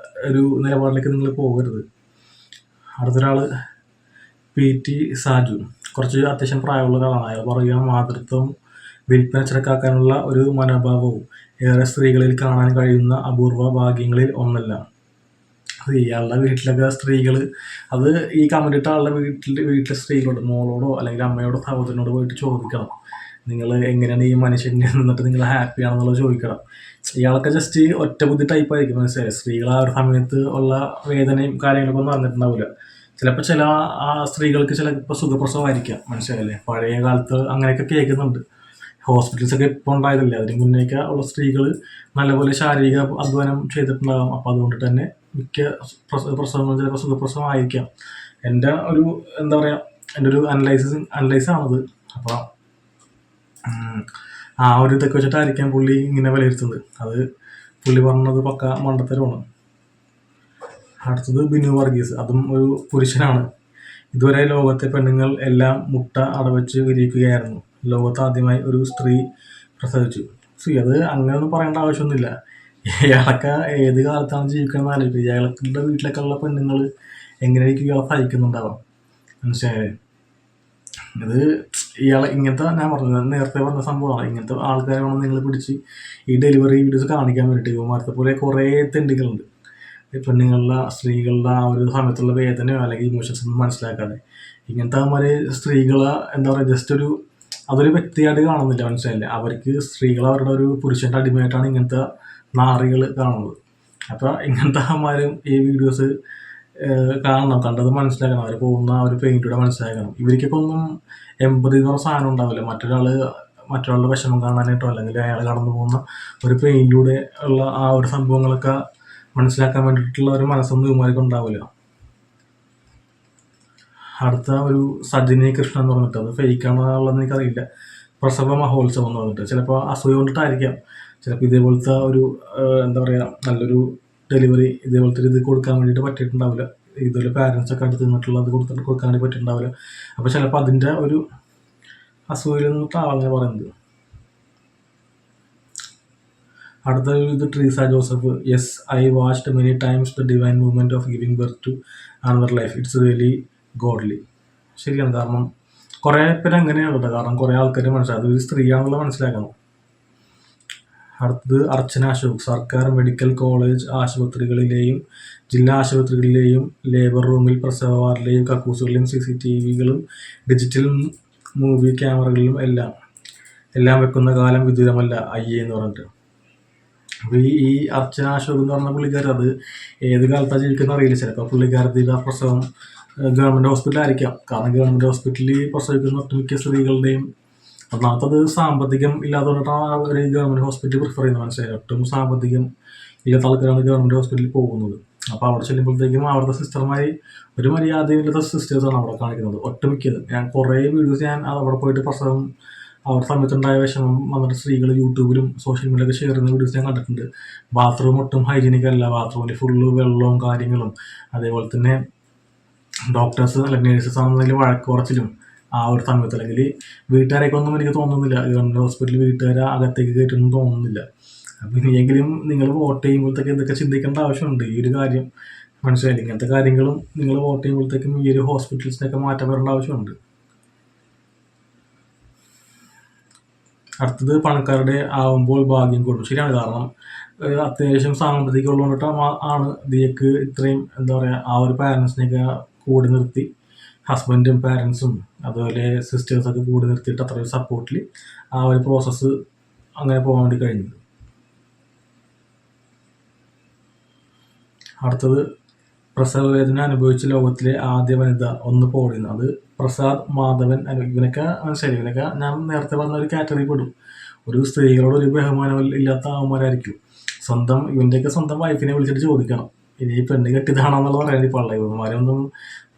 ഒരു നിലപാടിലേക്ക് നിങ്ങൾ പോകരുത്. അടുത്തൊരാൾ PT സാജു, കുറച്ച് അത്യാവശ്യം പ്രായമുള്ള ഒരാളാണ്. അയാൾ പറയുക, മാതൃത്വം വിൽപ്പന ചരക്കാക്കാനുള്ള ഒരു മനോഭാവവും ഏറെ സ്ത്രീകളിൽ കാണാൻ കഴിയുന്ന അപൂർവ ഭാഗ്യങ്ങളിൽ ഒന്നല്ല. ഇയാളുടെ വീട്ടിലൊക്കെ സ്ത്രീകൾ, അത് ഈ കമന്റ് ഇട്ട ആളുടെ വീട്ടിലെ സ്ത്രീകളോട്, മോളോടോ അല്ലെങ്കിൽ അമ്മയോടോ സഹോദരനോട് പോയിട്ട് ചോദിക്കണം, നിങ്ങൾ എങ്ങനെയാണ് ഈ മനുഷ്യനെ നിന്നിട്ട് നിങ്ങൾ ഹാപ്പി ആണെന്നുള്ളത് ചോദിക്കണം. ഇയാളൊക്കെ ജസ്റ്റ് ഒറ്റ ബുദ്ധി ടൈപ്പായിരിക്കും, മനസ്സിലായി. സ്ത്രീകൾ ആ ഒരു സമയത്ത് ഉള്ള വേദനയും കാര്യങ്ങളൊക്കെ ഒന്നും അറിഞ്ഞിട്ടുണ്ടാവില്ല. ചിലപ്പോൾ ചില ആ സ്ത്രീകൾക്ക് ചിലപ്പോൾ സുഖപ്രസവമായിരിക്കാം, മനസ്സിലായില്ലേ. പഴയ കാലത്ത് അങ്ങനെയൊക്കെ കേൾക്കുന്നുണ്ട്. ഹോസ്പിറ്റൽസൊക്കെ ഇപ്പോൾ ഉണ്ടായതല്ലേ, അതിന് മുന്നേക്ക് ഉള്ള സ്ത്രീകൾ നല്ലപോലെ ശാരീരിക അധ്വാനം ചെയ്തിട്ടുണ്ടാകും. അപ്പോൾ അതുകൊണ്ട് തന്നെ മിക്ക പ്രസവങ്ങളും ചിലപ്പോൾ സുഖപ്രസവം ആയിരിക്കാം. എൻ്റെ ഒരു എന്താ പറയുക, എൻ്റെ ഒരു അനലൈസാണത്. അപ്പോൾ ആ ഒരു ഇതൊക്കെ വെച്ചിട്ടായിരിക്കാം പുള്ളി ഇങ്ങനെ വിലയിരുത്തുന്നത്. അത് പുള്ളി പറഞ്ഞത് പക്ക മണ്ടത്തരമാണ്. അടുത്തത് ബിനു വർഗീസ്, അതും ഒരു പുരുഷനാണ്. ഇതുവരെ ലോകത്തെ പെണ്ണുങ്ങൾ എല്ലാം മുട്ട അടവച്ച് വിരിയിക്കുകയായിരുന്നു. ലോകത്ത് ആദ്യമായി ഒരു സ്ത്രീ പ്രസവിച്ചു. അത് അങ്ങനെയൊന്നും പറയേണ്ട ആവശ്യമൊന്നുമില്ല. ഇയാളൊക്കെ ഏത് കാലത്താണ് ജീവിക്കണമെന്ന് ആലോചിക്കുക. ഇയാളുടെ വീട്ടിലൊക്കെ ഉള്ള പെണ്ണുങ്ങൾ എങ്ങനെയായിരിക്കും ഇയാളെ സഹിക്കുന്നുണ്ടാവാം, മനസ്സിലായേ. ഇത് ഇയാളെ ഇങ്ങനത്തെ, ഞാൻ പറഞ്ഞത് നേരത്തെ പറഞ്ഞ സംഭവമാണ്, ഇങ്ങനത്തെ ആൾക്കാരെ വേണം നിങ്ങൾ പിടിച്ച് ഈ ഡെലിവറി വീഡിയോസ് കാണിക്കാൻ വേണ്ടിയിട്ട്. ഇവന്മാരത്തെ പോലെ കുറേ തെണ്ടികളുണ്ട്. പെണ്ണുങ്ങളുടെ സ്ത്രീകളുടെ ആ ഒരു സമയത്തുള്ള വേദനയോ അല്ലെങ്കിൽ ഇമോഷൻസ് ഒന്നും മനസ്സിലാക്കാതെ ഇങ്ങനത്തെ അവന്മാർ സ്ത്രീകളെ എന്താ പറയുക, ജസ്റ്റ് ഒരു അതൊരു വ്യക്തിയായിട്ട് കാണുന്നില്ല, മനസ്സിലായില്ലേ. അവർക്ക് സ്ത്രീകൾ അവരുടെ ഒരു പുരുഷൻ്റെ അടിമയായിട്ടാണ് ഇങ്ങനത്തെ നാറികൾ കാണുന്നത്. അപ്പോൾ ഇങ്ങനത്തെ അവന്മാരും ഈ വീഡിയോസ് കാണണം, കണ്ടത് മനസ്സിലാക്കണം, അവർ പോകുന്ന ആ ഒരു പെയിൻറ്റൂടെ മനസ്സിലാക്കണം. ഇവർക്കൊക്കെ ഒന്നും എമ്പതി എന്ന് പറഞ്ഞ സാധനം ഉണ്ടാവില്ല. മറ്റൊരാളുടെ വിഷമം കാണാനായിട്ടോ അല്ലെങ്കിൽ അയാൾ കടന്നു പോകുന്ന ഒരു പെയിൻറ്റിലൂടെ ഉള്ള ആ ഒരു സംഭവങ്ങളൊക്കെ മനസ്സിലാക്കാൻ വേണ്ടിയിട്ടുള്ള ഒരു മനസ്സൊന്നും ഇവന്മാർക്ക് ഉണ്ടാവില്ല. അടുത്ത ഒരു സജിനി കൃഷ്ണൻ എന്ന് പറഞ്ഞിട്ട്, അത് ഫേക്കാണെന്നുള്ളതെന്ന് എനിക്കറിയില്ല. പ്രസവ മഹോത്സവം എന്ന് പറഞ്ഞിട്ട്, ചിലപ്പോൾ അസൂയ കൊണ്ടിട്ടായിരിക്കാം, ചിലപ്പോൾ ഇതേപോലത്തെ ഒരു എന്താ പറയുക, നല്ലൊരു ഡെലിവറി ഇതേപോലത്തെ ഇത് കൊടുക്കാൻ വേണ്ടിയിട്ട് പറ്റിയിട്ടുണ്ടാവില്ല. ഇതുപോലെ പാരൻസൊക്കെ അടുത്ത് നിന്നിട്ടുള്ള അത് കൊടുക്കാൻ വേണ്ടി പറ്റിയിട്ടുണ്ടാവില്ല. അപ്പോൾ ചിലപ്പോൾ അതിൻ്റെ ഒരു അസൂയ നിന്നിട്ടാണ് അങ്ങനെ പറയുന്നത്. അടുത്ത ഇത് Treesa Joseph, yes I watched many times the divine movement of giving birth to another life, it's really godly. ശരിയാണ്, കാരണം കുറേ പേര് അങ്ങനെയാണ് കേട്ടോ. കാരണം കുറേ ആൾക്കാർ മനസ്സിലാക്കും അതൊരു സ്ത്രീയാണെന്നുള്ള മനസ്സിലാക്കണം. അടുത്തത് അർച്ചന അശോക്, സർക്കാർ മെഡിക്കൽ കോളേജ് ആശുപത്രികളിലെയും ജില്ലാ ആശുപത്രികളിലെയും ലേബർ റൂമിൽ പ്രസവ വാർഡിലെയും കക്കൂസുകളിലും CCTVകളും ഡിജിറ്റൽ മൂവി ക്യാമറകളിലും എല്ലാം വെക്കുന്ന കാലം വിദൂരമല്ല അയ്യേ എന്ന് പറഞ്ഞിട്ട്. അപ്പോൾ ഈ അർച്ചന അശോക് എന്ന് പറഞ്ഞ പുള്ളിക്കാർ അത് ഏത് കാലത്താണ് ജീവിക്കുന്ന അറിയില്ല. ചിലപ്പോൾ പുള്ളിക്കാരത്തിൻ്റെ പ്രസവം ഗവൺമെൻറ് ഹോസ്പിറ്റലായിരിക്കാം. കാരണം ഗവൺമെൻറ് ഹോസ്പിറ്റലിൽ പ്രസവിക്കുന്ന ഒട്ടുമിക്ക സ്ത്രീകളുടെയും ഒന്നാമത്തത് സാമ്പത്തികം ഇല്ലാത്തതുകൊണ്ടിട്ടാണ് അവർ ഗവൺമെൻറ് ഹോസ്പിറ്റൽ പ്രിഫർ ചെയ്യുന്നത്, മനസ്സിലായി. ഒട്ടും സാമ്പത്തികം ഇല്ലാത്ത ആൾക്കാരാണ് ഗവൺമെൻറ് ഹോസ്പിറ്റലിൽ പോകുന്നത്. അപ്പോൾ അവിടെ ചെല്ലുമ്പോഴത്തേക്കും അവിടുത്തെ സിസ്റ്റർമാർ ഒരു മര്യാദയില്ലാത്ത സിസ്റ്റേഴ്സാണ് അവിടെ കാണിക്കുന്നത്, ഒട്ടുമിക്കത്. ഞാൻ കുറേ വീഡിയോസ് അവിടെ പോയിട്ട് പ്രസവം ആ ഒരു സമയത്തുണ്ടായ വിഷമം വന്നിട്ട് സ്ത്രീകൾ യൂട്യൂബിലും സോഷ്യൽ മീഡിയയിലൊക്കെ ഷെയർ ചെയ്യുന്ന വീഡിയോസ് ഞാൻ കണ്ടിട്ടുണ്ട്. ബാത്റൂം ഒട്ടും ഹൈജീനിക് അല്ല, ബാത്റൂമിൽ ഫുള്ള് വെള്ളവും കാര്യങ്ങളും, അതേപോലെ തന്നെ ഡോക്ടേഴ്സ് അല്ലെങ്കിൽ നേഴ്സസ് ആണെന്നുണ്ടെങ്കിൽ വഴക്ക് കുറച്ചിലും ആ ഒരു സമയത്ത്, അല്ലെങ്കിൽ വീട്ടുകാരൊക്കെ ഒന്നും എനിക്ക് തോന്നുന്നില്ല ഗവൺമെൻറ് ഹോസ്പിറ്റലിൽ വീട്ടുകാരെ അകത്തേക്ക് കയറ്റൊന്നും തോന്നുന്നില്ല. അപ്പോൾ ഇനിയെങ്കിലും നിങ്ങൾ വോട്ട് ചെയ്യുമ്പോഴത്തേക്ക് ഇതൊക്കെ ചിന്തിക്കേണ്ട ആവശ്യമുണ്ട്. ഈ ഒരു കാര്യം മനസ്സിലായില്ല, ഇങ്ങനത്തെ കാര്യങ്ങളും നിങ്ങൾ വോട്ട് ചെയ്യുമ്പോഴത്തേക്കും ഈ ഒരു ഹോസ്പിറ്റൽസിനൊക്കെ മാറ്റം വരേണ്ട ആവശ്യമുണ്ട്. അടുത്തത് പണക്കാരുടെ ആവുമ്പോൾ ഭാഗ്യം കൂടും. ശരിയാണ്. കാരണം അത്യാവശ്യം സാമ്പത്തികം ഉള്ളതുകൊണ്ടിട്ട് ആണ് ഇതിലേക്ക് ഇത്രയും എന്താ പറയുക ആ ഒരു പാരൻസിനെയൊക്കെ കൂടി നിർത്തി, ഹസ്ബൻഡും പാരൻസും അതുപോലെ സിസ്റ്റേഴ്സൊക്കെ കൂടി നിർത്തിയിട്ട് അത്രയും സപ്പോർട്ടിൽ ആ ഒരു പ്രോസസ്സ് അങ്ങനെ പോകാൻ വേണ്ടി കഴിഞ്ഞത്. അടുത്തത് പ്രസവവേദന അനുഭവിച്ച ലോകത്തിലെ ആദ്യ വനിത ഒന്ന് പോടുന്നു. അത് പ്രസാദ് മാധവൻ. ഇവനൊക്കെ മനസ്സിലായി, ഇവനൊക്കെ ഞാൻ നേരത്തെ പറഞ്ഞ ഒരു കാറ്റഗറി പെടും. ഒരു സ്ത്രീകളോട് ഒരു ബഹുമാനം ഇല്ലാത്ത അവന്മാരായിരിക്കും. ഇവൻ്റെയൊക്കെ സ്വന്തം വൈഫിനെ വിളിച്ചിട്ട് ചോദിക്കണം ഇനി ഈ പെണ്ണ് കെട്ടിയതാണെന്നുള്ള പറയാൻ ഇപ്പോൾ ഉള്ള ഇവന്മാരൊന്നും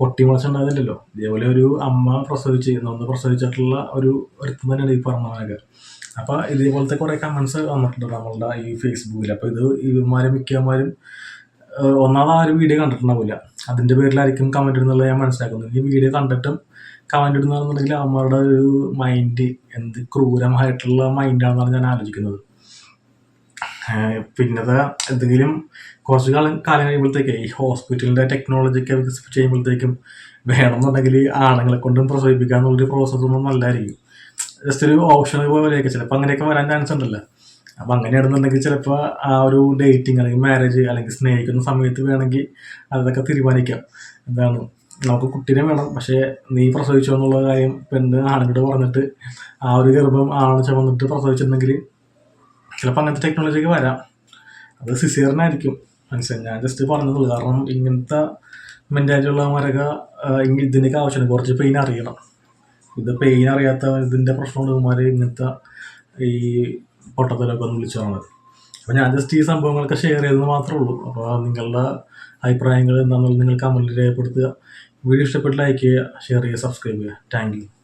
പൊട്ടി മുളച്ചുണ്ടാകുന്നില്ലല്ലോ. ഇതേപോലെ ഒരു അമ്മ പ്രസവിച്ചിട്ടുള്ള ഒരുത്തം തന്നെയാണ് ഈ പറഞ്ഞവനൊക്കെ. അപ്പോൾ ഇതേപോലത്തെ കുറേ കമൻസ് വന്നിട്ടുണ്ട് നമ്മളുടെ ഈ ഫേസ്ബുക്കിൽ. അപ്പോൾ ഇത് ഇവന്മാരും മിക്കവന്മാരും ഒന്നാമത് ആ ഒരു വീഡിയോ കണ്ടിട്ടുണ്ടാവില്ല, അതിൻ്റെ പേരിലായിരിക്കും കമൻറ്റ് ഇടുന്നുള്ളത് ഞാൻ മനസ്സിലാക്കുന്നത്. ഈ വീഡിയോ കണ്ടിട്ടും കമൻറ്റ് ഇടുന്നതെന്നുണ്ടെങ്കിൽ അവന്മാരുടെ ഒരു മൈൻഡ് എന്ത് ക്രൂരമായിട്ടുള്ള മൈൻഡാണെന്നാണ് ഞാൻ ആലോചിക്കുന്നത്. പിന്നത് എന്തെങ്കിലും കുറച്ച് കാലം കഴിയുമ്പോഴത്തേക്ക് ഈ ഹോസ്പിറ്റലിൻ്റെ ടെക്നോളജിയൊക്കെ വികസിപ്പിച്ച് ചെയ്യുമ്പോഴത്തേക്കും വേണമെന്നുണ്ടെങ്കിൽ ആണുങ്ങളെ കൊണ്ടും പ്രസവിപ്പിക്കുക എന്നുള്ളൊരു പ്രോസസ്സൊന്നും നല്ലതായിരിക്കും. ജസ്റ്റ് ഒരു ഓപ്ഷൻ പോലെയൊക്കെ ചിലപ്പോൾ അങ്ങനെയൊക്കെ വരാൻ ചാൻസ് ഉണ്ടല്ലോ. അപ്പം അങ്ങനെയാണെന്നുണ്ടെങ്കിൽ ചിലപ്പോൾ ആ ഒരു ഡേറ്റിങ് അല്ലെങ്കിൽ മാരേജ് അല്ലെങ്കിൽ സ്നേഹിക്കുന്ന സമയത്ത് വേണമെങ്കിൽ അതൊക്കെ തീരുമാനിക്കാം. എന്താണ് നമുക്ക് കുട്ടീനെ വേണം, പക്ഷേ നീ പ്രസവിച്ചോ എന്നുള്ള കാര്യം പെണ്ണ് ആണിനോട് പറഞ്ഞിട്ട് ആ ഒരു ഗർഭം ആണ് ചുമന്നിട്ട് പ്രസവിച്ചിട്ടുണ്ടെങ്കിൽ ചിലപ്പോൾ അങ്ങനത്തെ ടെക്നോളജിയൊക്കെ വരാം. അത് സിസേറിനായിരിക്കും. മനസ്സിലായി, ഞാൻ ജസ്റ്റ് പറഞ്ഞതുള്ളൂ. കാരണം ഇങ്ങനത്തെ മെൻറ്റാലിറ്റി ഉള്ളവന്മാരൊക്കെ ഇതിൻ്റെയൊക്കെ ആവശ്യമാണ്. കുറച്ച് പെയിൻ അറിയണം. ഇത് പെയിൻ അറിയാത്ത ഇതിൻ്റെ പ്രശ്നമുള്ളവന്മാർ ഇങ്ങനത്തെ ഈ പൊട്ടത്തിലൊക്കെ ഒന്ന് വിളിച്ചു പറഞ്ഞത്. അപ്പോൾ ഞാൻ ജസ്റ്റ് ഈ സംഭവങ്ങളൊക്കെ ഷെയർ ചെയ്തെന്ന് മാത്രമേ ഉള്ളൂ. അപ്പോൾ നിങ്ങളുടെ അഭിപ്രായങ്ങൾ എന്താണെന്നുള്ളത് നിങ്ങൾ കമൻറ്റിൽ രേഖപ്പെടുത്തുക. വീഡിയോ ഇഷ്ടപ്പെട്ട് ലൈക്ക് ചെയ്യുക, ഷെയർ ചെയ്യുക, സബ്സ്ക്രൈബ് ചെയ്യുക. Thank you.